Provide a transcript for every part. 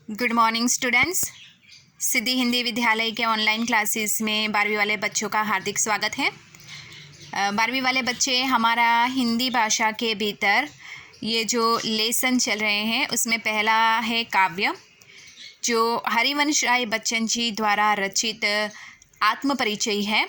Good morning students. Siddhi Hindi Vidyalaya के online classes में 12वीं वाले बच्चों का हार्दिक स्वागत है। 12वीं वाले बच्चे, हमारा हिंदी भाषा के भीतर ये जो लेसन चल रहे हैं उसमें पहला है काव्य, जो हरिवंश राय बच्चन जी द्वारा रचित आत्मपरिचय है।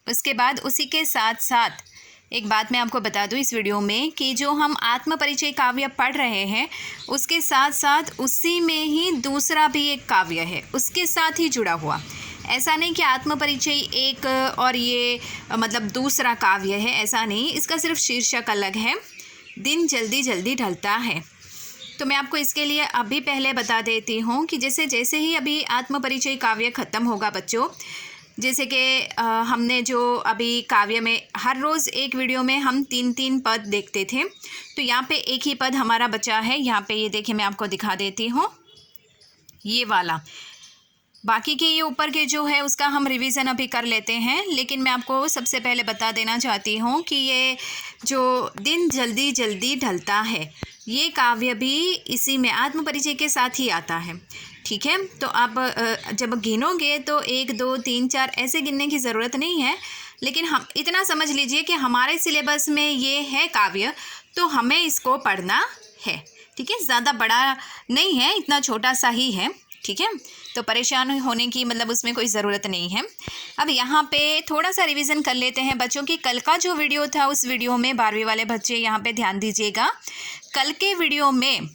उसके बाद उसी के साथ साथ एक बात मैं आपको बता दूं इस वीडियो में कि जो हम आत्मपरिचय काव्य पढ़ रहे हैं उसके साथ साथ उसी में ही दूसरा भी एक काव्य है उसके साथ ही जुड़ा हुआ। ऐसा नहीं कि आत्मपरिचय एक और ये मतलब दूसरा काव्य है, ऐसा नहीं। इसका सिर्फ शीर्षक अलग है, दिन जल्दी जल्दी ढलता है। तो मैं आपको इसके लिए अभी पहले बता देती हूँ कि जैसे ही अभी आत्मपरिचय काव्य ख़त्म होगा बच्चों, जैसे कि हमने जो अभी काव्य में हर रोज़ एक वीडियो में हम 3-3 पद देखते थे, तो यहाँ पे एक ही पद हमारा बचा है। यहाँ पे ये देखिए, मैं आपको दिखा देती हूँ, ये वाला। बाकी के ये ऊपर के जो है उसका हम रिवीज़न अभी कर लेते हैं, लेकिन मैं आपको सबसे पहले बता देना चाहती हूँ कि ये जो दिन जल्दी जल्दी ढलता है ये काव्य भी इसी में आत्मपरिचय के साथ ही आता है। ठीक है, तो आप जब गिनोगे तो 1 2 3 4 ऐसे गिनने की ज़रूरत नहीं है, लेकिन हम इतना समझ लीजिए कि हमारे सिलेबस में ये है काव्य, तो हमें इसको पढ़ना है। ठीक है, ज़्यादा बड़ा नहीं है, इतना छोटा सा ही है। ठीक है, तो परेशान होने की मतलब उसमें कोई ज़रूरत नहीं है। अब यहाँ पे थोड़ा सा रिवीजन कर लेते हैं बच्चों की। कल का जो वीडियो था उस वीडियो में 12वीं वाले बच्चे यहाँ पे ध्यान दीजिएगा। कल के वीडियो में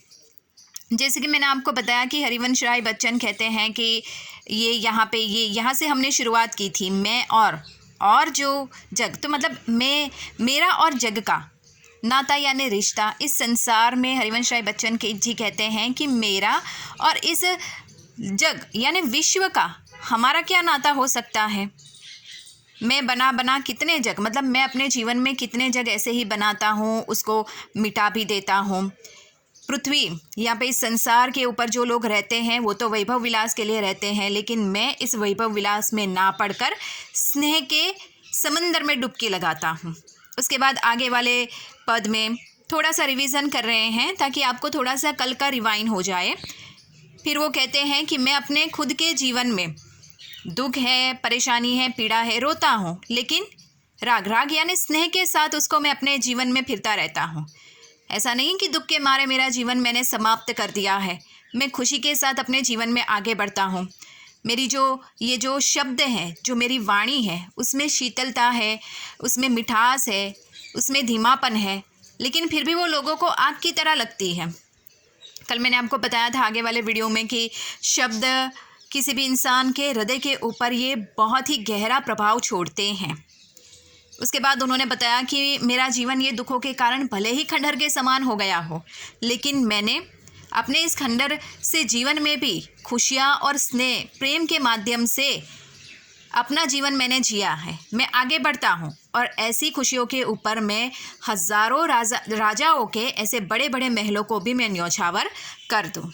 जैसे कि मैंने आपको बताया कि हरिवंश राय बच्चन कहते हैं कि ये यहाँ से हमने शुरुआत की थी, मैं और जो जग, तो मतलब मैं, मेरा और जग का नाता यानी रिश्ता इस संसार में हरिवंश राय बच्चन के जी कहते हैं कि मेरा और इस जग यानी विश्व का हमारा क्या नाता हो सकता है। मैं बना कितने जग, मतलब मैं अपने जीवन में कितने जग ऐसे ही बनाता हूँ, उसको मिटा भी देता हूँ। पृथ्वी यहाँ पे इस संसार के ऊपर जो लोग रहते हैं वो तो वैभव विलास के लिए रहते हैं, लेकिन मैं इस वैभव विलास में ना पढ़कर स्नेह के समंदर में डुबकी लगाता हूँ। उसके बाद आगे वाले पद में थोड़ा सा रिवीजन कर रहे हैं ताकि आपको थोड़ा सा कल का रिवाइंड हो जाए। फिर वो कहते हैं कि मैं अपने खुद के जीवन में दुख है, परेशानी है, पीड़ा है, रोता हूँ, लेकिन राग यानी स्नेह के साथ उसको मैं अपने जीवन में फिरता रहता हूँ। ऐसा नहीं कि दुख के मारे मेरा जीवन मैंने समाप्त कर दिया है, मैं खुशी के साथ अपने जीवन में आगे बढ़ता हूँ। मेरी ये जो शब्द हैं, जो मेरी वाणी है, उसमें शीतलता है, उसमें मिठास है, उसमें धीमापन है, लेकिन फिर भी वो लोगों को आग की तरह लगती है। कल मैंने आपको बताया था आगे वाले वीडियो में कि शब्द किसी भी इंसान के हृदय के ऊपर ये बहुत ही गहरा प्रभाव छोड़ते हैं। उसके बाद उन्होंने बताया कि मेरा जीवन ये दुखों के कारण भले ही खंडहर के समान हो गया हो, लेकिन मैंने अपने इस खंडहर से जीवन में भी खुशियाँ और स्नेह प्रेम के माध्यम से अपना जीवन मैंने जिया है। मैं आगे बढ़ता हूँ और ऐसी खुशियों के ऊपर मैं हज़ारों राजाओं के ऐसे बड़े बड़े महलों को भी मैं न्यौछावर कर दूँ।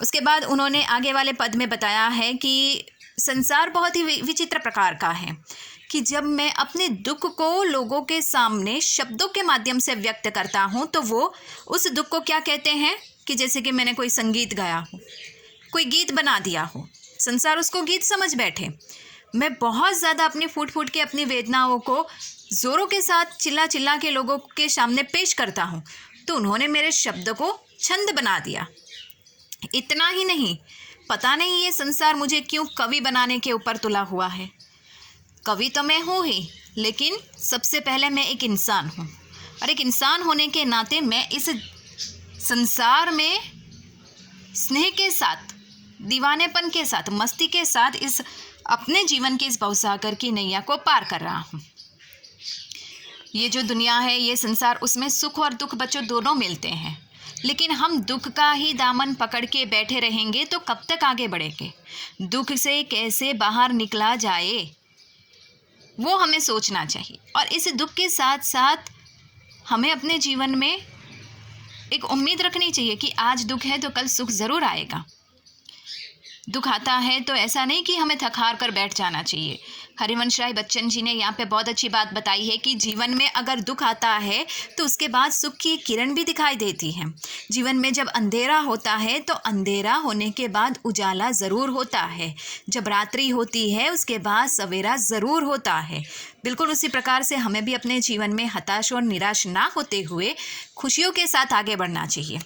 उसके बाद उन्होंने आगे वाले पद में बताया है कि संसार बहुत ही विचित्र प्रकार का है कि जब मैं अपने दुख को लोगों के सामने शब्दों के माध्यम से व्यक्त करता हूँ तो वो उस दुख को क्या कहते हैं कि जैसे कि मैंने कोई संगीत गाया हो, कोई गीत बना दिया हो, संसार उसको गीत समझ बैठे। मैं बहुत ज़्यादा अपनी फूट के अपनी वेदनाओं को ज़ोरों के साथ चिल्ला के लोगों के सामने पेश करता हूँ, तो उन्होंने मेरे शब्द को छंद बना दिया। इतना ही नहीं, पता नहीं ये संसार मुझे क्यों कवि बनाने के ऊपर तुला हुआ है। कवि तो मैं हूँ ही, लेकिन सबसे पहले मैं एक इंसान हूँ, और एक इंसान होने के नाते मैं इस संसार में स्नेह के साथ, दीवानेपन के साथ, मस्ती के साथ इस अपने जीवन के इस भवसागर की नैया को पार कर रहा हूँ। ये जो दुनिया है, ये संसार, उसमें सुख और दुख बच्चों दोनों मिलते हैं, लेकिन हम दुख का ही दामन पकड़ के बैठे रहेंगे तो कब तक आगे बढ़ेंगे। दुख से कैसे बाहर निकला जाए वो हमें सोचना चाहिए, और इस दुख के साथ साथ हमें अपने जीवन में एक उम्मीद रखनी चाहिए कि आज दुख है तो कल सुख ज़रूर आएगा। दुख आता है तो ऐसा नहीं कि हमें थक हार कर बैठ जाना चाहिए। हरिवंश राय बच्चन जी ने यहाँ पे बहुत अच्छी बात बताई है कि जीवन में अगर दुख आता है तो उसके बाद सुख की किरण भी दिखाई देती है। जीवन में जब अंधेरा होता है तो अंधेरा होने के बाद उजाला ज़रूर होता है। जब रात्रि होती है उसके बाद सवेरा ज़रूर होता है। बिल्कुल उसी प्रकार से हमें भी अपने जीवन में हताश और निराश ना होते हुए खुशियों के साथ आगे बढ़ना चाहिए।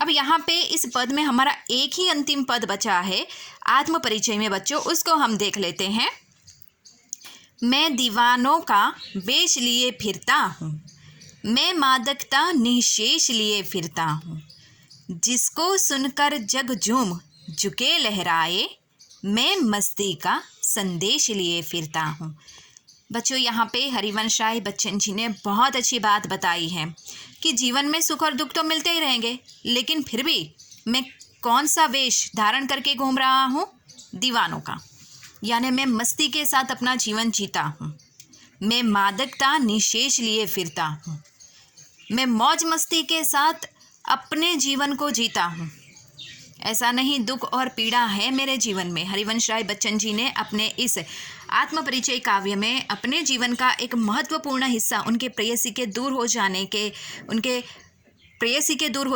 अब यहाँ पे इस पद में हमारा एक ही अंतिम पद बचा है आत्म परिचय में बच्चों, उसको हम देख लेते हैं। मैं दीवानों का बेच लिए फिरता हूँ, मैं मादकता निःशेष लिए फिरता हूँ, जिसको सुनकर जग झूम झुके लहराए, मैं मस्ती का संदेश लिए फिरता हूँ। बच्चों यहाँ पे हरिवंश राय बच्चन जी ने बहुत अच्छी बात बताई है कि जीवन में सुख और दुख तो मिलते ही रहेंगे, लेकिन फिर भी मैं कौन सा वेश धारण करके घूम रहा हूँ? दीवानों का, यानी मैं मस्ती के साथ अपना जीवन जीता हूँ। मैं मादकता निःशेष लिए फिरता हूँ, मैं मौज मस्ती के साथ अपने जीवन को जीता हूँ। ऐसा नहीं दुख और पीड़ा है मेरे जीवन में। हरिवंश राय बच्चन जी ने अपने इस आत्म परिचय काव्य में अपने जीवन का एक महत्वपूर्ण हिस्सा उनके प्रेयसी के दूर हो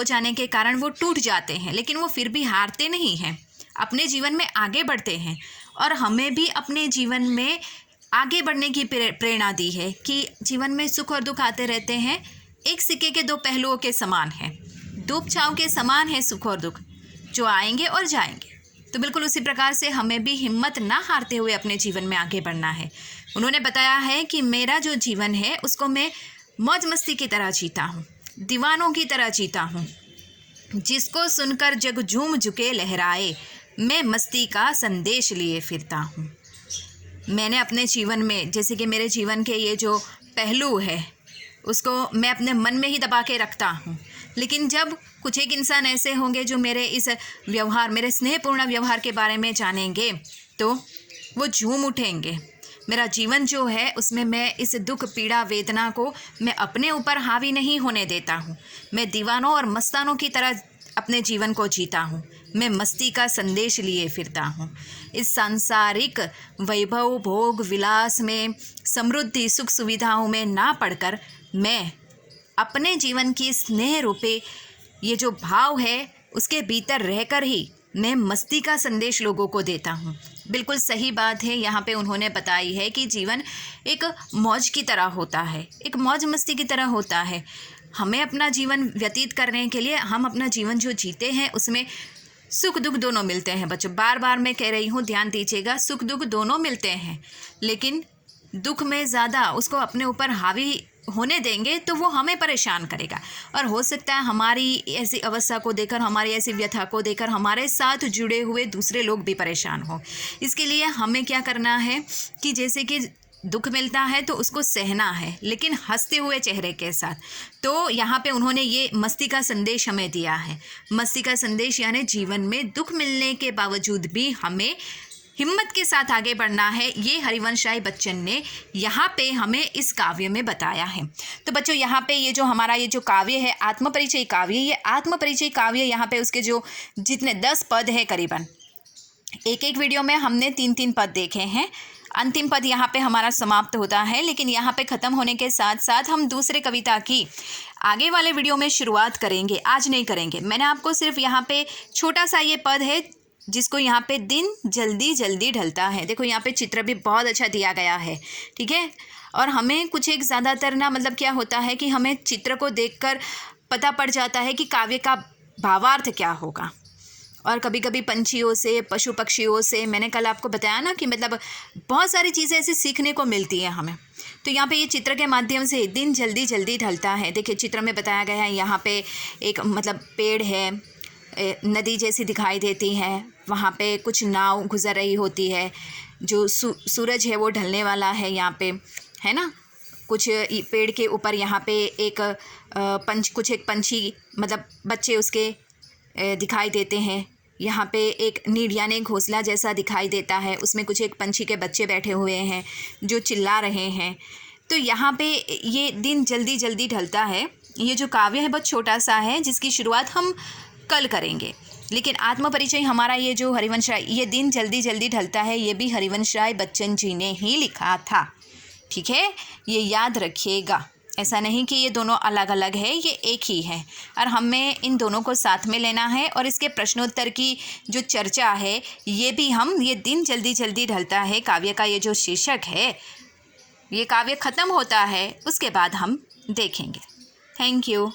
जाने के कारण वो टूट जाते हैं, लेकिन वो फिर भी हारते नहीं हैं, अपने जीवन में आगे बढ़ते हैं। और हमें भी अपने जीवन में आगे बढ़ने की प्रेरणा दी है कि जीवन में सुख और दुख आते रहते हैं, एक सिक्के के दो पहलुओं के समान है, धूप छाँव के समान है सुख और दुख, जो आएंगे और जाएंगे। तो बिल्कुल उसी प्रकार से हमें भी हिम्मत ना हारते हुए अपने जीवन में आगे बढ़ना है। उन्होंने बताया है कि मेरा जो जीवन है उसको मैं मौज मस्ती की तरह जीता हूँ, दीवानों की तरह जीता हूँ, जिसको सुनकर जग झूम झुके लहराए, मैं मस्ती का संदेश लिए फिरता हूँ। मैंने अपने जीवन में, जैसे कि मेरे जीवन के ये जो पहलू है उसको मैं अपने मन में ही दबा के रखता हूँ, लेकिन जब कुछ एक इंसान ऐसे होंगे जो मेरे इस व्यवहार, मेरे स्नेहपूर्ण व्यवहार के बारे में जानेंगे तो वो झूम उठेंगे। मेरा जीवन जो है उसमें मैं इस दुख पीड़ा वेदना को मैं अपने ऊपर हावी नहीं होने देता हूँ। मैं दीवानों और मस्तानों की तरह अपने जीवन को जीता हूँ। मैं मस्ती का संदेश लिए फिरता हूँ। इस सांसारिक वैभव भोग विलास में, समृद्धि सुख सुविधाओं में ना पड़कर मैं अपने जीवन की स्नेह रूपे ये जो भाव है उसके भीतर रहकर ही मैं मस्ती का संदेश लोगों को देता हूँ। बिल्कुल सही बात है। यहाँ पे उन्होंने बताई है कि जीवन एक मौज की तरह होता है, एक मौज मस्ती की तरह होता है। हमें अपना जीवन व्यतीत करने के लिए हम अपना जीवन जो जीते हैं उसमें सुख दुख दोनों मिलते हैं। बच्चों बार बार मैं कह रही हूँ, ध्यान दीजिएगा, सुख दुख दोनों मिलते हैं, लेकिन दुख में ज़्यादा उसको अपने ऊपर हावी होने देंगे तो वो हमें परेशान करेगा। और हो सकता है हमारी ऐसी अवस्था को देखकर, हमारी ऐसी व्यथा को देखकर हमारे साथ जुड़े हुए दूसरे लोग भी परेशान हो। इसके लिए हमें क्या करना है कि जैसे कि दुख मिलता है तो उसको सहना है, लेकिन हंसते हुए चेहरे के साथ। तो यहाँ पे उन्होंने ये मस्ती का संदेश हमें दिया है। मस्ती का संदेश यानी जीवन में दुख मिलने के बावजूद भी हमें हिम्मत के साथ आगे बढ़ना है। ये हरिवंश राय बच्चन ने यहाँ पे हमें इस काव्य में बताया है। तो बच्चों यहाँ पे ये जो हमारा ये जो काव्य है आत्मपरिचय काव्य, ये आत्मपरिचय काव्य यहाँ पे उसके जो जितने 10 पद है, करीबन एक वीडियो में हमने 3 पद देखे हैं। अंतिम पद यहाँ पे हमारा समाप्त होता है, लेकिन यहाँ पे ख़त्म होने के साथ साथ हम दूसरे कविता की आगे वाले वीडियो में शुरुआत करेंगे। आज नहीं करेंगे। मैंने आपको सिर्फ यहाँ पे छोटा सा ये पद है जिसको यहाँ पे दिन जल्दी जल्दी ढलता है। देखो यहाँ पे चित्र भी बहुत अच्छा दिया गया है, ठीक है। और हमें कुछ एक ज़्यादातर ना, मतलब क्या होता है कि हमें चित्र को देखकर पता पड़ जाता है कि काव्य का भावार्थ क्या होगा। और कभी कभी पंछियों से, पशु पक्षियों से, मैंने कल आपको बताया ना कि मतलब बहुत सारी चीज़ें ऐसी सीखने को मिलती है हमें। तो यहाँ पे ये चित्र के माध्यम से दिन जल्दी जल्दी ढलता है। देखिए चित्र में बताया गया है, यहाँ पे एक मतलब पेड़ है, नदी जैसी दिखाई देती है, वहाँ पे कुछ नाव गुजर रही होती है, जो सूरज है वो ढलने वाला है यहाँ पे, है ना। कुछ पेड़ के ऊपर यहाँ पे एक एक पंछी, मतलब बच्चे उसके दिखाई देते हैं। यहाँ पे एक नीड यानी घोंसला जैसा दिखाई देता है, उसमें कुछ एक पंछी के बच्चे बैठे हुए हैं जो चिल्ला रहे हैं। तो यहाँ पे ये दिन जल्दी जल्दी ढलता है। ये जो काव्य है बहुत छोटा सा है, जिसकी शुरुआत हम कल करेंगे। लेकिन आत्मपरिचय हमारा ये जो हरिवंश राय, ये दिन जल्दी जल्दी ढलता है, ये भी हरिवंश राय बच्चन जी ने ही लिखा था। ठीक है, ये याद रखिएगा। ऐसा नहीं कि ये दोनों अलग अलग है, ये एक ही है और हमें इन दोनों को साथ में लेना है। और इसके प्रश्नोत्तर की जो चर्चा है ये भी हम, ये दिन जल्दी जल्दी ढलता है काव्य का ये जो शीर्षक है, ये काव्य ख़त्म होता है उसके बाद हम देखेंगे। Thank you.